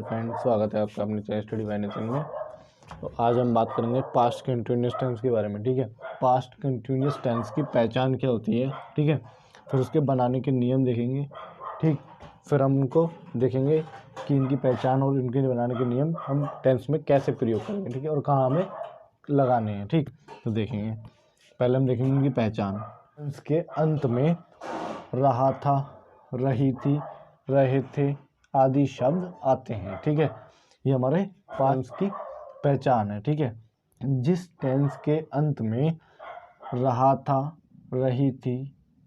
Friends, स्वागत है आपका अपने चैनल स्टडी बाय नेचर में। तो आज हम बात करेंगे पास्ट कंटिन्यूअस टेंस के बारे में। ठीक है, पास्ट कंटिन्यूअस टेंस की पहचान क्या होती है, ठीक है, फिर उसके बनाने के नियम देखेंगे। ठीक, फिर हम उनको देखेंगे कि इनकी पहचान और इनके बनाने के नियम हम टेंस में कैसे प्रयोग करेंगे, ठीक है, और कहाँ हमें लगाने हैं। ठीक, तो देखेंगे, पहले हम देखेंगे इनकी पहचान। टेंस के अंत में रहा था, रही थी, रहे थे आदि शब्द आते हैं। ठीक है, ये हमारे टेंस की पहचान है। ठीक है, जिस टेंस के अंत में रहा था, रही थी,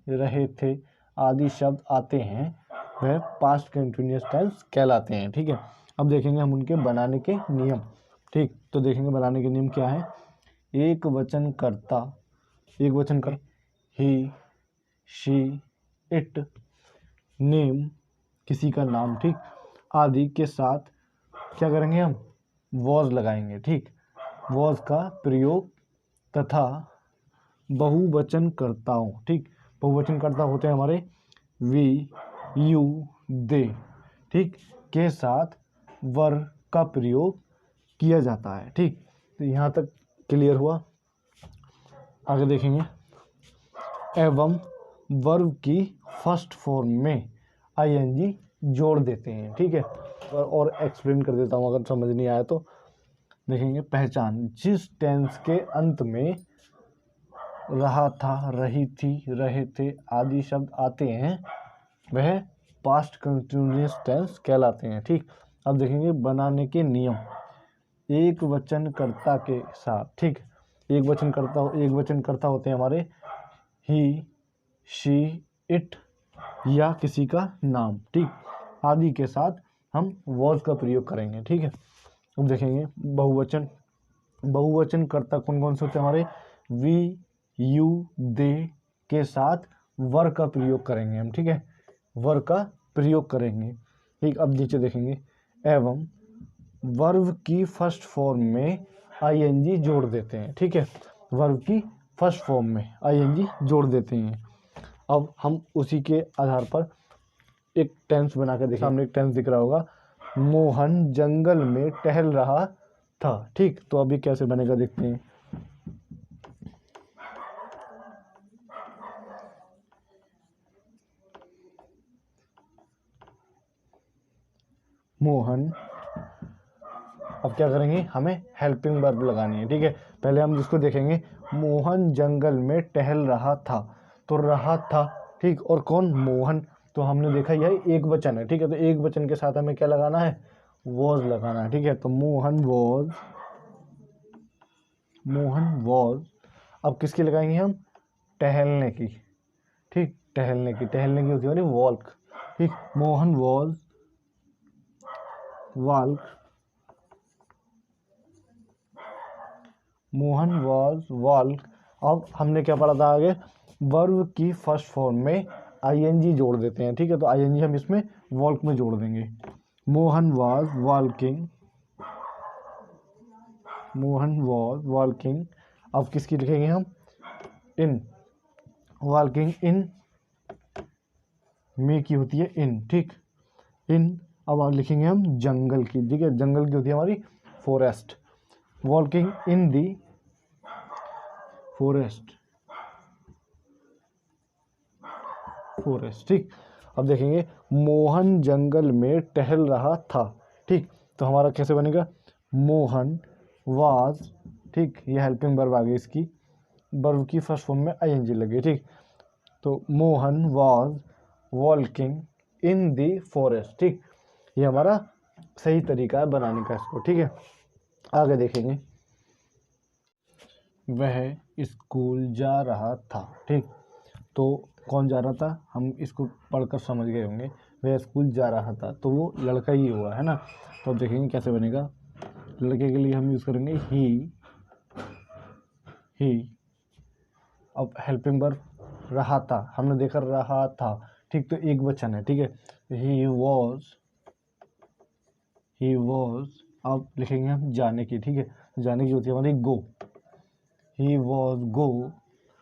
रहे थे आदि शब्द आते हैं वह पास्ट कंटिन्यूअस टेंस कहलाते हैं। ठीक है, अब देखेंगे हम उनके बनाने के नियम। ठीक, तो देखेंगे बनाने के नियम क्या है। एक वचन कर्ता, एक वचन कर ही, शी, इट, नेम किसी का नाम, ठीक, आदि के साथ क्या करेंगे हम, वॉज लगाएंगे। ठीक, वॉज का प्रयोग तथा बहुवचनकर्ताओं, ठीक, बहुवचनकर्ता होते हैं हमारे वी, यू, दे, ठीक, के साथ वर का प्रयोग किया जाता है। ठीक, तो यहाँ तक क्लियर हुआ। आगे देखेंगे, एवं वर्ब की फर्स्ट फॉर्म में आईएनजी जोड़ देते हैं। ठीक है, और एक्सप्लेन कर देता हूँ अगर समझ नहीं आया तो। देखेंगे पहचान, जिस टेंस के अंत में रहा था, रही थी, रहे थे आदि शब्द आते हैं वह पास्ट कंटिन्यूअस टेंस कहलाते हैं। ठीक, अब देखेंगे बनाने के नियम। एक वचनकर्ता के साथ, ठीक, एक वचनकर्ता होते हैं हमारे ही, शी, इट या किसी का नाम, ठीक, आदि के साथ हम वॉज का प्रयोग करेंगे। ठीक है, अब देखेंगे बहुवचनकर्ता कौन कौन से होते हैं हमारे वी, यू, दे के साथ वर का प्रयोग करेंगे हम। ठीक है, वर का प्रयोग करेंगे। ठीक, अब नीचे देखेंगे, एवं वर्ब की फर्स्ट फॉर्म में आईएनजी जोड़ देते हैं। ठीक है, वर्ब की फर्स्ट फॉर्म में आईएनजी जोड़ देते हैं। अब हम उसी के आधार पर एक टेंस बना के देखिए। सामने एक टेंस दिख रहा होगा, मोहन जंगल में टहल रहा था। ठीक, तो अभी कैसे बनेगा देखते हैं। मोहन, अब क्या करेंगे, हमें हेल्पिंग वर्ब लगानी है। ठीक है, पहले हम जिसको देखेंगे, मोहन जंगल में टहल रहा था, तो रहा था, ठीक, और कौन, मोहन, तो हमने देखा यह एक वचन है। ठीक है, तो एक वचन के साथ हमें क्या लगाना है, वॉज लगाना है। ठीक है, तो मोहन वॉज, मोहन वॉज, अब किसकी लगाएंगे हम, टहलने की। ठीक, टहलने की होती है वॉल्क। ठीक, Mohan was walk, Mohan was walk. अब हमने क्या पढ़ा था आगे, वर्ब की फर्स्ट फॉर्म में आईएनजी जोड़ देते हैं। ठीक है, तो आईएनजी हम इसमें वॉल्क में जोड़ देंगे। Mohan was walking, Mohan was walking. अब किसकी लिखेंगे हम, इन, वॉल्किंग इन में की होती है इन। ठीक, इन, अब लिखेंगे हम जंगल की। ठीक है, जंगल की होती है हमारी फॉरेस्ट, वॉल्किंग इन दी फॉरेस्ट, फॉरेस्ट। ठीक, अब देखेंगे, मोहन जंगल में टहल रहा था। ठीक, तो हमारा कैसे बनेगा, मोहन वाज, ठीक, ये हेल्पिंग वर्ब आ गई, इसकी वर्ब की फर्स्ट फॉर्म में आईएनजी लगे। ठीक, तो Mohan was walking in the forest. ठीक, ये हमारा सही तरीका है बनाने का इसको। ठीक है, आगे देखेंगे, वह स्कूल जा रहा था। ठीक, तो कौन जा रहा था, हम इसको पढ़कर समझ गए होंगे, वह स्कूल जा रहा था, तो वो लड़का ही हुआ है ना। तो अब देखेंगे कैसे बनेगा। लड़के के लिए हम यूज़ करेंगे ही, अब हेल्पिंग वर्ब रहा था, हमने देखा रहा था। ठीक, तो एक वचन है। ठीक है, ही वॉज, अब लिखेंगे हम जाने की। ठीक है, जाने की होती है हमारी गो, ही वॉज गो।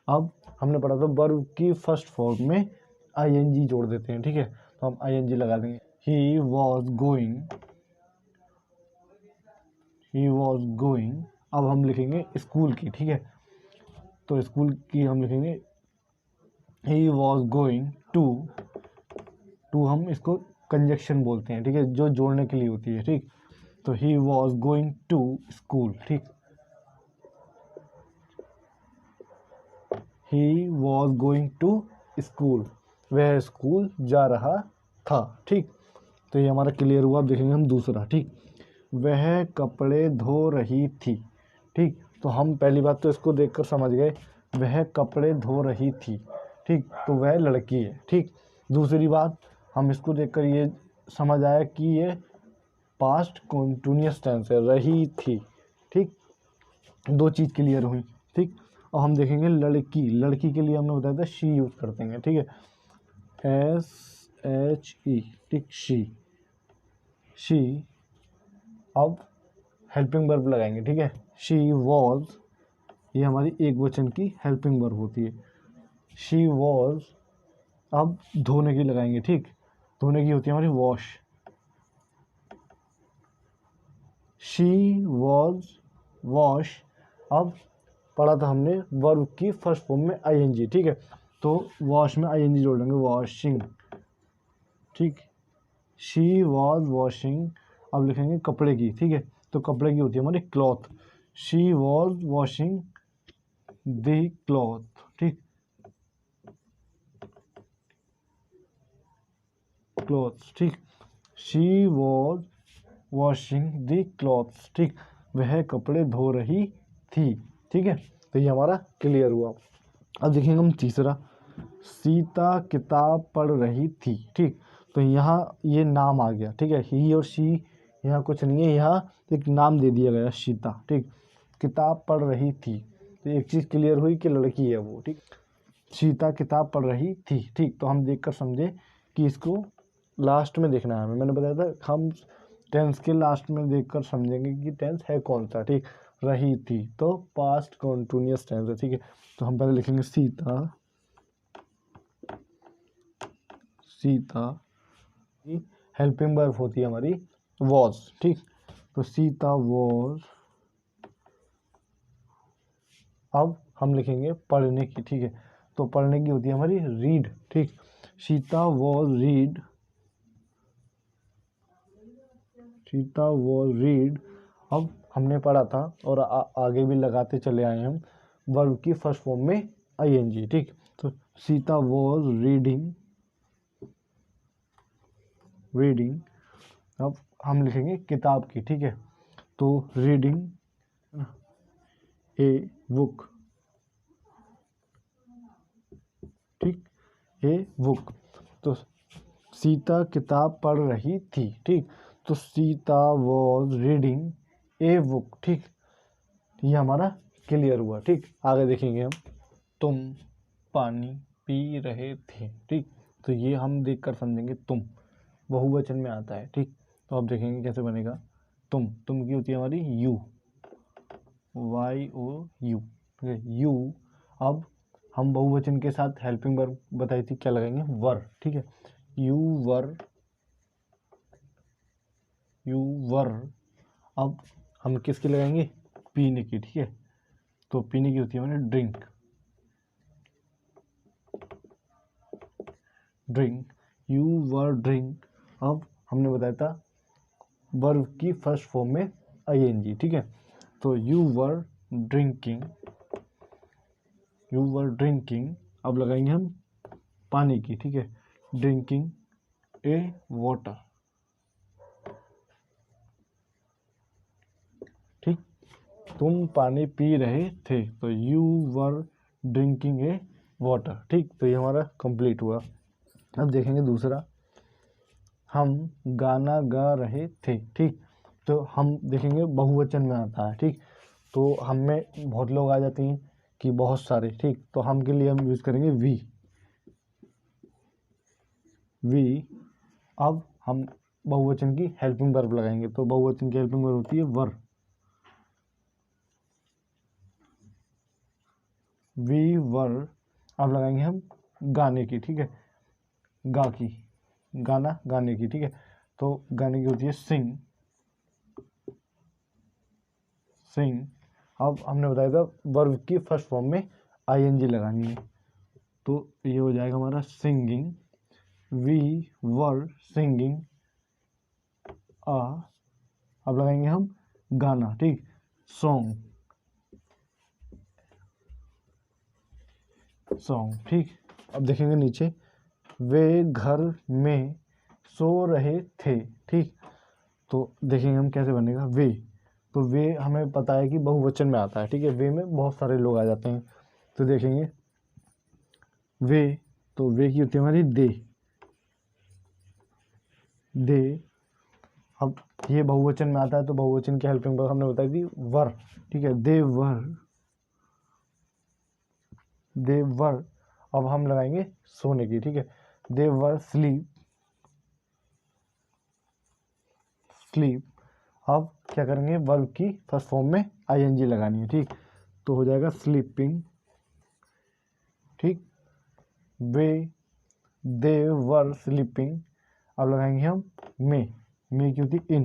अब हमने पढ़ा था वर्ब की फर्स्ट फॉर्म में आईएनजी जोड़ देते हैं। ठीक है, तो हम आईएनजी लगा देंगे, ही was going, he was going, अब हम लिखेंगे स्कूल की, ठीक है। तो स्कूल की हम लिखेंगे he was going to, to हम इसको कंजक्शन बोलते हैं, ठीक है, जो जोड़ने के लिए होती है, ठीक। तो he was going to school, ठीक। He was going to school, वह स्कूल जा रहा था, ठीक। तो ये हमारा क्लियर हुआ। अब देखेंगे हम दूसरा, ठीक। वह कपड़े धो रही थी, ठीक। तो हम पहली बात तो इसको देखकर समझ गए, वह कपड़े धो रही थी, ठीक। तो वह लड़की है, ठीक। दूसरी बात हम इसको देखकर ये समझ आया कि ये पास्ट कॉन्टिन्यूअस टेंस है, रही थी, ठीक। दो चीज़ क्लियर हुई, ठीक। और हम देखेंगे लड़की, लड़की के लिए हमने बताया था शी यूज़ करते हैं, ठीक है, SHE, ठीक, शी। अब हेल्पिंग वर्ब लगाएंगे, ठीक है। शी वॉज, ये हमारी एक वचन की हेल्पिंग वर्ब होती है। शी वॉज, अब धोने की लगाएंगे, ठीक। धोने की होती है हमारी वॉश। शी वॉज वॉश, अब पढ़ा था हमने वर्ब की फर्स्ट फॉर्म में ING, ठीक है। तो वॉश में ING जोड़ देंगे, वॉशिंग, ठीक। शी वॉज वॉशिंग, अब लिखेंगे कपड़े की, ठीक है। तो कपड़े की होती है हमारी cloth. She was washing the cloth, ठीक, क्लॉथ्स, ठीक। She was washing the clothes, ठीक। वह कपड़े धो रही थी, ठीक है। तो ये हमारा क्लियर हुआ। अब देखेंगे हम तीसरा, सीता किताब पढ़ रही थी, ठीक। तो यहाँ ये नाम आ गया, ठीक है। ही और शी यहाँ कुछ नहीं है, यहाँ एक नाम दे दिया गया सीता, ठीक। किताब पढ़ रही थी, तो एक चीज़ क्लियर हुई कि लड़की है वो, ठीक। सीता किताब पढ़ रही थी, ठीक। तो हम देखकर समझे कि इसको लास्ट में देखना है हमें। मैंने बताया था हम टेंस के लास्ट में देखकर समझेंगे कि टेंस है कौन सा, ठीक। रही थी तो पास्ट कॉन्टिन्यूअस टेंस है, ठीक है। तो हम पहले लिखेंगे सीता, सीता की हेल्पिंग वर्ब होती है हमारी वॉज, ठीक। तो सीता वॉज, अब हम लिखेंगे पढ़ने की, ठीक है। तो पढ़ने की होती है हमारी रीड, ठीक। Sita was read, Sita was read, अब हमने पढ़ा था और आगे भी लगाते चले आए हम वर्ब की फर्स्ट फॉर्म में ING, ठीक। तो सीता वॉज रीडिंग, रीडिंग, अब हम लिखेंगे किताब की, ठीक है। तो रीडिंग ए बुक, ठीक, ए बुक। तो सीता किताब पढ़ रही थी, ठीक। तो Sita was reading a book, ठीक। ये हमारा क्लियर हुआ, ठीक। आगे देखेंगे हम, तुम पानी पी रहे थे, ठीक। तो ये हम देखकर समझेंगे, तुम बहुवचन में आता है, ठीक। तो अब देखेंगे कैसे बनेगा। तुम की होती है हमारी YOU, YOU, ठीक है, यू। अब हम बहुवचन के साथ हेल्पिंग वर्ब बताई थी, क्या लगाएंगे, वर, ठीक है। यू वर, यू वर, अब हम किसकी लगाएंगे, पीने की, ठीक है। तो पीने की होती है हमारी drink, drink, you were drink. अब हमने बताया था वर्ब की फर्स्ट फॉर्म में ING, ठीक है। तो you were drinking, you were drinking, अब लगाएंगे हम पानी की, ठीक है। ड्रिंकिंग ए वाटर, ठीक। तुम पानी पी रहे थे, तो you were drinking A water, ठीक। तो ये हमारा कंप्लीट हुआ। अब देखेंगे दूसरा, हम गाना गा रहे थे, ठीक। तो हम देखेंगे बहुवचन में आता है, ठीक। तो हम में बहुत लोग आ जाते हैं कि बहुत सारे, ठीक। तो हम के लिए हम यूज़ करेंगे वी, अब हम बहुवचन की हेल्पिंग वर्ब लगाएंगे। तो बहुवचन की हेल्पिंग वर्ब होती है वर, वी वर। अब लगाएंगे हम गाने की, ठीक है, गा की, गाना गाने की, ठीक है। तो गाने की होती है सिंग, सिंग। अब हमने बताया था वर्ब की फर्स्ट फॉर्म में आईएनजी लगानी है, तो ये हो जाएगा हमारा सिंगिंग, वी वर सिंगिंग आ, अब लगाएंगे हम गाना, ठीक, सॉन्ग, सॉन्ग, ठीक। अब देखेंगे नीचे, वे घर में सो रहे थे, ठीक। तो देखेंगे हम कैसे बनेगा वे, तो वे हमें पता है कि बहुवचन में आता है, ठीक है, वे में बहुत सारे लोग आ जाते हैं। तो देखेंगे वे, तो वे की होती है हमारी दे, दे। अब ये बहुवचन में आता है, तो बहुवचन की हेल्पिंग वर्ब हमने बताई थी वर, ठीक है, दे वर, दे वर। अब हम लगाएंगे सोने की, ठीक है, दे वर स्लीप, स्लीप। अब क्या करेंगे, वर्ब की फर्स्ट फॉर्म में आईएनजी लगानी है, ठीक, तो हो जाएगा स्लीपिंग, ठीक, वे दे वर स्लीपिंग। अब लगाएंगे हम में की होती इन,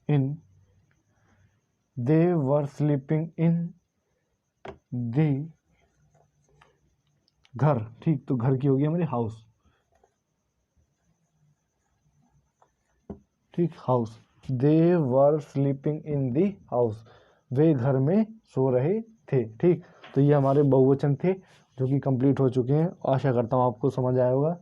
इन दे वर स्लीपिंग इन दी घर, ठीक, तो घर की होगी हमारी हाउस, ठीक, house, they were sleeping in the house, वे घर में सो रहे थे, ठीक। तो ये हमारे बहुवचन थे जो कि कंप्लीट हो चुके हैं। आशा करता हूँ आपको समझ आया होगा।